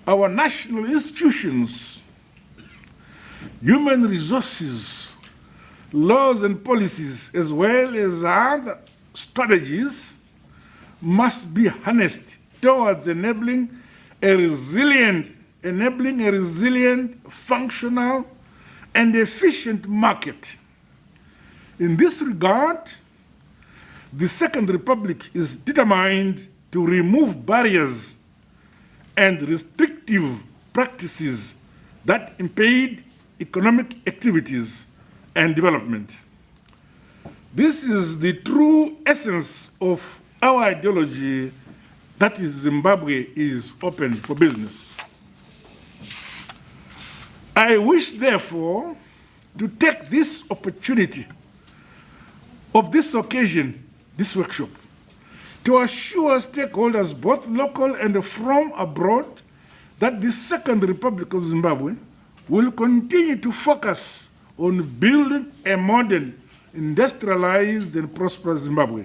our national institutions, human resources, laws and policies, as well as other strategies, must be harnessed towards enabling a resilient, functional, and efficient market. In this regard, the Second Republic is determined to remove barriers and restrictive practices that impede economic activities and development. This is the true essence of our ideology, that is, Zimbabwe is open for business. I wish, therefore, to take this opportunity of this occasion, this workshop, to assure stakeholders, both local and from abroad, that the Second Republic of Zimbabwe will continue to focus on building a modern, industrialized, and prosperous Zimbabwe.